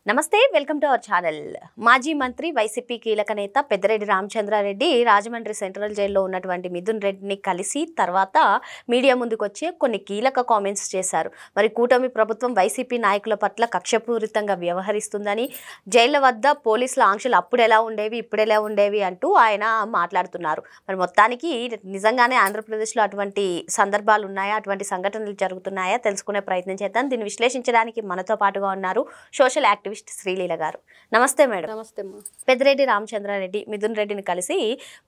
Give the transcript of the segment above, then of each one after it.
నమస్తే welcome to our channel. మాజీ మంత్రి వైసీపీ కీలక నేత పెద్దిరెడ్డి రామచంద్రారెడ్డి రాజమండ్రి సెంట్రల్ జైల్లో ఉన్నటువంటి మిథున్ రెడ్డిని కలిసి తర్వాత మీడియా ముందుకు వచ్చి కొన్ని కీలక కామెంట్స్ చేశారు. మరి కూటమి ప్రభుత్వం వైసీపీ నాయకుల పట్ల కక్షపూరితంగా వ్యవహరిస్తుందని, జైళ్ల వద్ద పోలీసుల ఆంక్షలు అప్పుడు ఎలా ఉండేవి ఇప్పుడు ఎలా ఉండేవి అంటూ ఆయన మాట్లాడుతున్నారు. మరి మొత్తానికి నిజంగానే ఆంధ్రప్రదేశ్లో అటువంటి సందర్భాలు ఉన్నాయా, అటువంటి సంఘటనలు జరుగుతున్నాయా తెలుసుకునే ప్రయత్నం చేద్దాం. దీన్ని విశ్లేషించడానికి మనతో పాటుగా ఉన్నారు సోషల్ యాక్టివిస్ట్ శ్రీలీల గారు. నమస్తే మేడం. నమస్తే. పెద్దిరెడ్డి రామచంద్రారెడ్డి మిథున్ రెడ్డిని కలిసి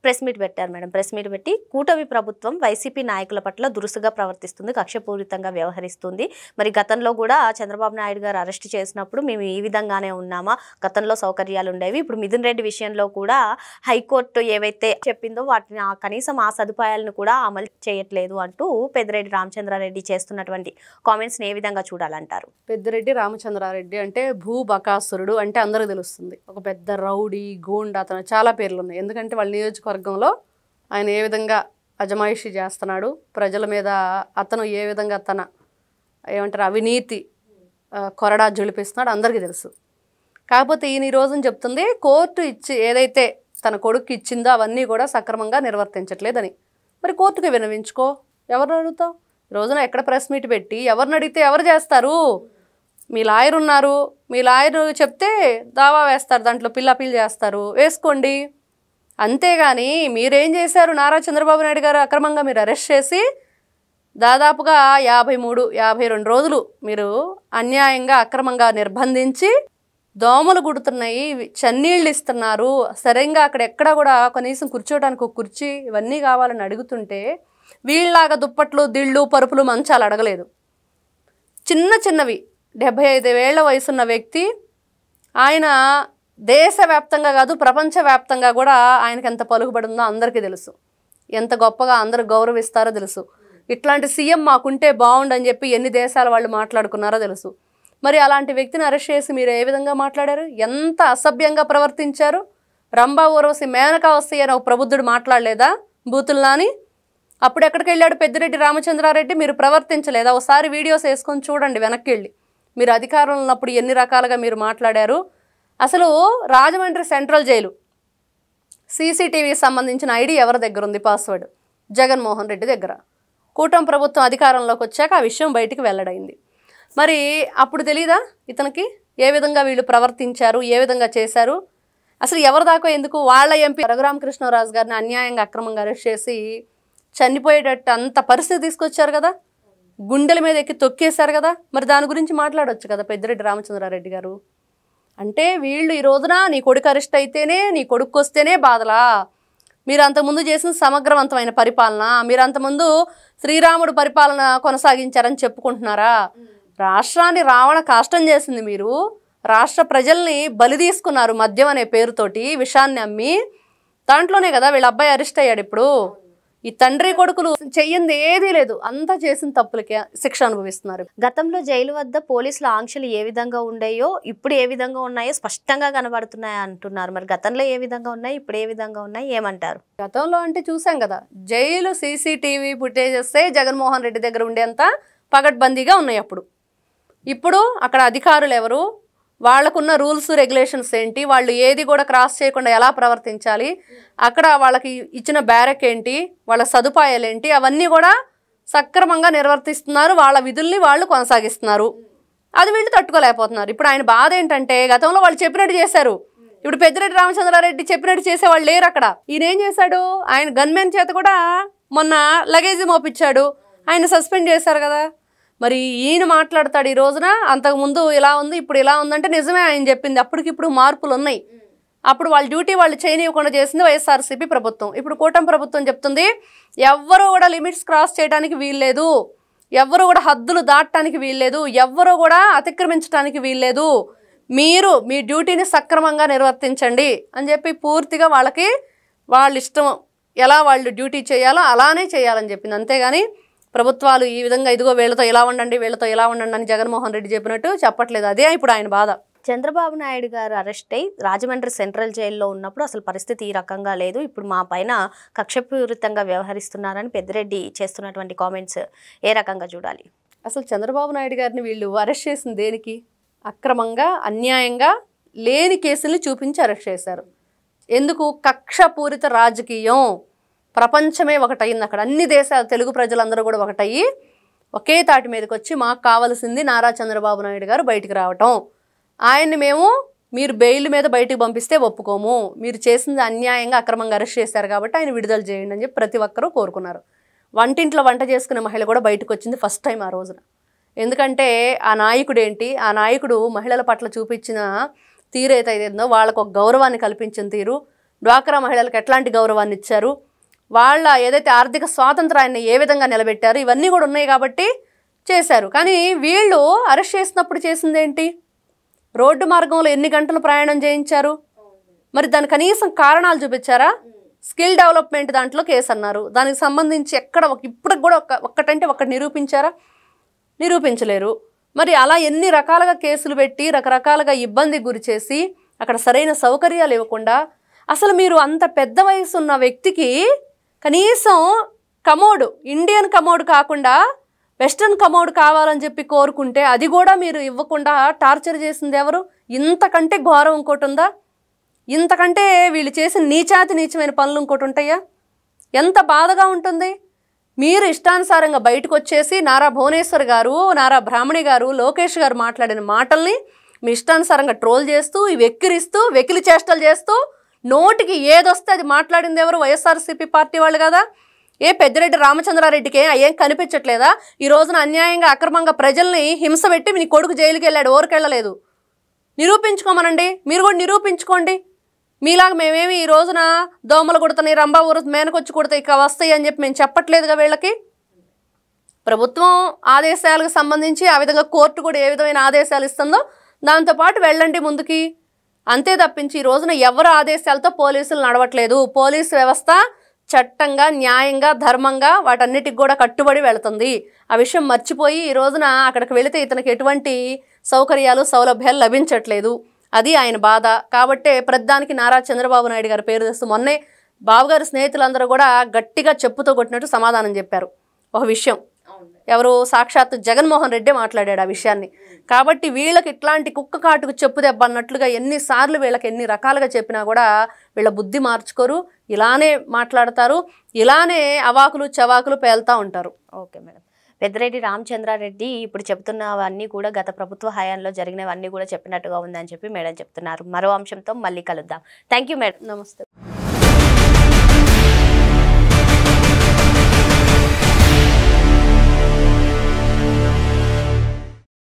ప్రెస్ మీట్ పెట్టారు మేడం. ప్రెస్ మీట్ పెట్టి కూటమి ప్రభుత్వం వైసీపీ నాయకుల పట్ల దురుసుగా ప్రవర్తిస్తుంది, కక్షపూరితంగా వ్యవహరిస్తుంది. మరి గతంలో కూడా చంద్రబాబు నాయుడు గారు అరెస్ట్ చేసినప్పుడు మేము ఈ విధంగానే ఉన్నామా, గతంలో సౌకర్యాలు ఉండేవి, ఇప్పుడు మిథున్ రెడ్డి విషయంలో కూడా హైకోర్టు ఏవైతే చెప్పిందో వాటిని కనీసం ఆ సదుపాయాలను కూడా అమలు చేయట్లేదు అంటూ పెద్దిరెడ్డి రామచంద్రారెడ్డి చేస్తున్నటువంటి కామెంట్స్ని ఏ విధంగా చూడాలంటారు? పెద్దిరెడ్డి రామచంద్రారెడ్డి అంటే భూబకాసురుడు అంటే అందరికీ తెలుస్తుంది. ఒక పెద్ద రౌడీ గూండా, అతను చాలా పేర్లు ఉన్నాయి. ఎందుకంటే వాళ్ళ నియోజకవర్గంలో ఆయన ఏ విధంగా అజమాయిషీ చేస్తున్నాడు, ప్రజల మీద అతను ఏ విధంగా తన ఏమంటారు అవినీతి కొరడా జులిపిస్తున్నాడు అందరికీ తెలుసు. కాకపోతే ఈయన ఈ రోజున చెప్తుంది కోర్టు ఇచ్చి ఏదైతే తన కొడుకు ఇచ్చిందో అవన్నీ కూడా సక్రమంగా నిర్వర్తించట్లేదని. మరి కోర్టుకి విన్నవించుకో, ఎవరిని అడుగుతావు? రోజున ఎక్కడ ప్రెస్ మీట్ పెట్టి ఎవరిని అడిగితే ఎవరు చేస్తారు? మీ లాయర్ ఉన్నారు, మీ లాయర్ చెప్తే దావా వేస్తారు, దాంట్లో పిల్లపీలు చేస్తారు, వేసుకోండి. అంతేగాని మీరేం చేశారు? నారా చంద్రబాబు నాయుడు గారు అక్రమంగా మీరు అరెస్ట్ చేసి దాదాపుగా 52 రోజులు మీరు అన్యాయంగా అక్రమంగా నిర్బంధించి దోమలు గుడుతున్నాయి, చన్నీళ్ళు ఇస్తున్నారు, సరిగ్గా అక్కడ ఎక్కడ కూడా కనీసం కూర్చోడానికి ఒక కుర్చీ ఇవన్నీ కావాలని అడుగుతుంటే వీళ్ళలాగా దుప్పట్లు దిళ్ళు పరుపులు మంచాలు అడగలేదు. చిన్నవి 75 ఏళ్ల వయసున్న వ్యక్తి ఆయన దేశవ్యాప్తంగా కాదు ప్రపంచవ్యాప్తంగా కూడా ఆయనకి ఎంత పలుకుబడి ఉందో అందరికీ తెలుసు, ఎంత గొప్పగా అందరూ గౌరవిస్తారో తెలుసు. ఇట్లాంటి సీఎం మాకుంటే బాగుండని చెప్పి ఎన్ని దేశాల వాళ్ళు మాట్లాడుకున్నారో తెలుసు. మరి అలాంటి వ్యక్తిని అరెస్ట్ చేసి మీరు ఏ విధంగా మాట్లాడారు, ఎంత అసభ్యంగా ప్రవర్తించారు? రంభా ఊర్వశి మేనకా వస్తాయి అని ఒక ప్రబుద్ధుడు మాట్లాడలేదా బూతుల్లాని? అప్పుడు ఎక్కడికి వెళ్ళాడు పెద్దిరెడ్డి రామచంద్రారెడ్డి? మీరు ప్రవర్తించలేదా? ఒకసారి వీడియోస్ వేసుకొని చూడండి వెనక్కి వెళ్ళి. మీరు అధికారంలో ఉన్నప్పుడు ఎన్ని రకాలుగా మీరు మాట్లాడారు. అసలు రాజమండ్రి సెంట్రల్ జైలు సీసీటీవీకి సంబంధించిన ఐడి ఎవరి దగ్గర ఉంది? పాస్వర్డ్ జగన్మోహన్ రెడ్డి దగ్గర. కూటమి ప్రభుత్వం అధికారంలోకి వచ్చాక ఆ విషయం బయటికి వెల్లడైంది. మరి అప్పుడు తెలీదా ఇతనికి ఏ విధంగా వీళ్ళు ప్రవర్తించారు, ఏ విధంగా చేశారు? అసలు ఎవరి దాకా ఎందుకు? వాళ్ళ ఎంపీ రఘురామకృష్ణరాజు గారిని అన్యాయంగా అక్రమంగా అరెస్ట్ చేసి చనిపోయేటట్టు అంత పరిస్థితి తీసుకొచ్చారు కదా, గుండెల మీద ఎక్కి తొక్కేశారు కదా. మరి దాని గురించి మాట్లాడవచ్చు కదా పెద్దిరెడ్డి రామచంద్రారెడ్డి గారు. అంటే వీళ్ళు ఈ రోజున నీ కొడుకు అరెస్ట్ అయితేనే, నీ కొడుకు వస్తేనే బాధలా? మీరు అంతకుముందు చేసిన సమగ్రవంతమైన పరిపాలన, మీరు అంతకుముందు శ్రీరాముడు పరిపాలన కొనసాగించారని చెప్పుకుంటున్నారా? రాష్ట్రాన్ని రావణ కాష్టం చేసింది మీరు. రాష్ట్ర ప్రజల్ని బలి తీసుకున్నారు మద్యం అనే పేరుతోటి, విషాన్ని అమ్మి. దాంట్లోనే కదా వీళ్ళ అబ్బాయి అరెస్ట్ అయ్యాడు. ఇప్పుడు ఈ తండ్రి కొడుకులు చెయ్యింది ఏదీ లేదు, అంతా చేసిన తప్పులకే శిక్ష అనుభవిస్తున్నారు. గతంలో జైలు వద్ద పోలీసుల ఆంక్షలు ఏ విధంగా ఉండేయో ఇప్పుడు ఏ విధంగా ఉన్నాయో స్పష్టంగా కనబడుతున్నాయి అంటున్నారు. మరి గతంలో ఏ విధంగా ఉన్నాయి, ఇప్పుడు ఏ విధంగా ఉన్నాయి, ఏమంటారు? గతంలో అంటే చూసాం కదా, jail CCTV footages Jaganmohan Reddy దగ్గర ఉండేంత పగడ్బందీగా ఉన్నాయి. ఇప్పుడు అక్కడ అధికారులు ఎవరు, వాళ్ళకున్న రూల్స్ రెగ్యులేషన్స్ ఏంటి, వాళ్ళు ఏది కూడా క్రాస్ చేయకుండా ఎలా ప్రవర్తించాలి, అక్కడ వాళ్ళకి ఇచ్చిన బ్యారక్ ఏంటి, వాళ్ళ సదుపాయాలు ఏంటి, అవన్నీ కూడా సక్రమంగా నిర్వర్తిస్తున్నారు. వాళ్ళ విధుల్ని వాళ్ళు కొనసాగిస్తున్నారు. అది వీళ్ళు తట్టుకోలేకపోతున్నారు. ఇప్పుడు ఆయన బాధ ఏంటంటే గతంలో వాళ్ళు చెప్పినట్టు చేశారు, ఇప్పుడు పెద్దిరెడ్డి రామచంద్రారెడ్డి చెప్పినట్టు చేసేవాళ్ళు లేరు అక్కడ. ఈయన ఏం చేశాడు? ఆయన గన్మెన్ చేత కూడా మొన్న లగేజ్ మోపించాడు, ఆయన సస్పెండ్ చేశారు కదా. మరి ఈయన మాట్లాడతాడు ఈ రోజున అంతకుముందు ఇలా ఉంది ఇప్పుడు ఇలా ఉందంటే నిజమే ఆయన చెప్పింది. అప్పటికిప్పుడు మార్పులు ఉన్నాయి. అప్పుడు వాళ్ళ డ్యూటీ వాళ్ళు చేయనివ్వకుండా చేసింది వైఎస్ఆర్సీపీ ప్రభుత్వం. ఇప్పుడు కూటమి ప్రభుత్వం చెప్తుంది ఎవ్వరూ కూడా లిమిట్స్ క్రాస్ చేయడానికి వీల్లేదు, ఎవ్వరూ కూడా హద్దులు దాటడానికి వీల్లేదు, ఎవ్వరూ కూడా అతిక్రమించడానికి వీల్లేదు, మీరు మీ డ్యూటీని సక్రమంగా నిర్వర్తించండి అని చెప్పి పూర్తిగా వాళ్ళకి వాళ్ళ ఇష్టం ఎలా వాళ్ళు డ్యూటీ చేయాలో అలానే చేయాలని చెప్పింది. అంతేగాని ప్రభుత్వాలు ఈ విధంగా ఇదిగో వీళ్ళతో ఇలా ఉండండి వీళ్ళతో ఇలా ఉండండి అని జగన్మోహన్ రెడ్డి చెప్పినట్టు చెప్పట్లేదు. అదే ఇప్పుడు ఆయన బాధ. చంద్రబాబు నాయుడు గారు అరెస్ట్ అయ్యి రాజమండ్రి సెంట్రల్ జైల్లో ఉన్నప్పుడు అసలు పరిస్థితి ఈ రకంగా లేదు, ఇప్పుడు మా పైన కక్షపూరితంగా వ్యవహరిస్తున్నారని పెద్దిరెడ్డి చేస్తున్నటువంటి కామెంట్స్ ఏ రకంగా చూడాలి? అసలు చంద్రబాబు నాయుడు గారిని వీళ్ళు అరెస్ట్ చేసింది దేనికి? అక్రమంగా అన్యాయంగా లేని కేసుల్ని చూపించి అరెస్ట్ చేశారు. ఎందుకు? కక్షపూరిత రాజకీయం. ప్రపంచమే ఒకటయింది అక్కడ. అన్ని దేశాలు తెలుగు ప్రజలందరూ కూడా ఒకటయ్యి ఒకే తాటి మీదకి వచ్చి మాకు కావాల్సింది నారా చంద్రబాబు నాయుడు గారు బయటికి రావటం. ఆయన్ని మేము మీరు బెయిల్ మీద బయటికి పంపిస్తే ఒప్పుకోము, మీరు చేసింది అన్యాయంగా అక్రమంగా అరెస్ట్ చేశారు కాబట్టి ఆయన విడుదల చేయండి అని చెప్పి ప్రతి ఒక్కరూ కోరుకున్నారు. వంటింట్లో వంట చేసుకునే మహిళ కూడా బయటకు వచ్చింది ఫస్ట్ టైం ఆ రోజున. ఎందుకంటే ఆ నాయకుడు ఏంటి, ఆ నాయకుడు మహిళల పట్ల చూపించిన తీరు ఏదైతుందో వాళ్ళకు ఒక గౌరవాన్ని కల్పించిన తీరు, డ్వాక్రా మహిళలకు ఎట్లాంటి గౌరవాన్ని ఇచ్చారు, వాళ్ళ ఏదైతే ఆర్థిక స్వాతంత్రాన్ని ఏ విధంగా నిలబెట్టారు, ఇవన్నీ కూడా ఉన్నాయి కాబట్టి చేశారు. కానీ వీళ్ళు అరెస్ట్ చేసినప్పుడు చేసిందేంటి? రోడ్డు మార్గంలో ఎన్ని గంటలు ప్రయాణం చేయించారు? మరి దాని కనీసం కారణాలు చూపించారా? స్కిల్ డెవలప్మెంట్ దాంట్లో కేసు అన్నారు. దానికి సంబంధించి ఎక్కడ ఇప్పటికి కూడా ఒక్కటంటే ఒక్కటి నిరూపించారా? నిరూపించలేరు. మరి అలా ఎన్ని రకాలుగా కేసులు పెట్టి రకరకాలుగా ఇబ్బందికి గురి చేసి అక్కడ సరైన సౌకర్యాలు ఇవ్వకుండా, అసలు మీరు అంత పెద్ద వయసు ఉన్న వ్యక్తికి కనీసం కమోడు, ఇండియన్ కమోడు కాకుండా వెస్ట్రన్ కమోడ్ కావాలని చెప్పి కోరుకుంటే అది కూడా మీరు ఇవ్వకుండా టార్చర్ చేసింది ఎవరు? ఇంతకంటే ఘోరం ఇంకోటి ఉందా? ఇంతకంటే వీళ్ళు చేసిన నీచాతి నీచమైన పనులు ఇంకోటి ఉంటాయా? ఎంత బాధగా ఉంటుంది. మీరు ఇష్టానుసారంగా బయటకు వచ్చేసి నారా భువనేశ్వర్ గారు, నారా బ్రాహ్మణి గారు, లోకేష్ గారు మాట్లాడిన మాటల్ని మీ ఇష్టానుసారంగా ట్రోల్ చేస్తూ, వెక్కిరిస్తూ, వెకిలి చేష్టలు చేస్తూ, నోటికి ఏదొస్తే అది మాట్లాడింది ఎవరు? వైఎస్ఆర్సీపీ పార్టీ వాళ్ళు కదా. పెద్దిరెడ్డి రామచంద్రారెడ్డికి ఏం కనిపించట్లేదా? ఈ రోజున అన్యాయంగా అక్రమంగా ప్రజల్ని హింస పెట్టి మీ కొడుకు జైలుకి వెళ్ళాడు, ఊరికెళ్ళలేదు. నిరూపించుకోమనండి, మీరు కూడా నిరూపించుకోండి. మీలాగా మేమేమి ఈ రోజున దోమలు కుడుతున్నాయి, రంభా ఊరు మేనకొచ్చి కుడతాయి, ఇక వస్తాయి అని చెప్పి మేము చెప్పట్లేదుగా. వీళ్ళకి ప్రభుత్వం ఆదేశాలకు సంబంధించి ఆ విధంగా కోర్టు కూడా ఏ విధమైన ఆదేశాలు ఇస్తుందో దాంతోపాటు వెళ్ళండి ముందుకి. అంతే తప్పించి ఈ రోజున ఎవరు ఆదేశాలతో పోలీసులు నడవట్లేదు. పోలీసు వ్యవస్థ చట్టంగా, న్యాయంగా, ధర్మంగా వాటన్నిటికి కూడా కట్టుబడి వెళుతుంది. ఆ విషయం మర్చిపోయి ఈ రోజున అక్కడికి వెళితే ఇతనికి ఎటువంటి సౌకర్యాలు, సౌలభ్యాలు లభించట్లేదు. అది ఆయన బాధ. కాబట్టే ప్రతిదానికి నారా చంద్రబాబు నాయుడు గారి పేరు తెస్తూ మొన్నే బాబుగారి స్నేహితులందరూ కూడా గట్టిగా చెప్పుతో కొట్టినట్టు సమాధానం చెప్పారు. ఒక విషయం ఎవరు? సాక్షాత్తు జగన్మోహన్ రెడ్డి మాట్లాడాడు ఆ విషయాన్ని. కాబట్టి వీళ్ళకి ఇట్లాంటి కుక్క కాటుకు చెప్పు దెబ్బ అన్నట్లుగా ఎన్నిసార్లు వీళ్ళకి ఎన్ని రకాలుగా చెప్పినా కూడా వీళ్ళ బుద్ధి మార్చుకోరు, ఇలానే మాట్లాడతారు, ఇలానే అవాకులు చవాకులు పేలుతూ ఉంటారు. Okay madam. పెద్దిరెడ్డి రామచంద్రారెడ్డి ఇప్పుడు చెప్తున్నవన్నీ కూడా గత ప్రభుత్వ హయాంలో జరిగినవన్నీ కూడా చెప్పినట్టుగా ఉందని చెప్పి మేడం చెప్తున్నారు. మరో అంశంతో మళ్ళీ కలుద్దాం. Thank you madam. నమస్తే.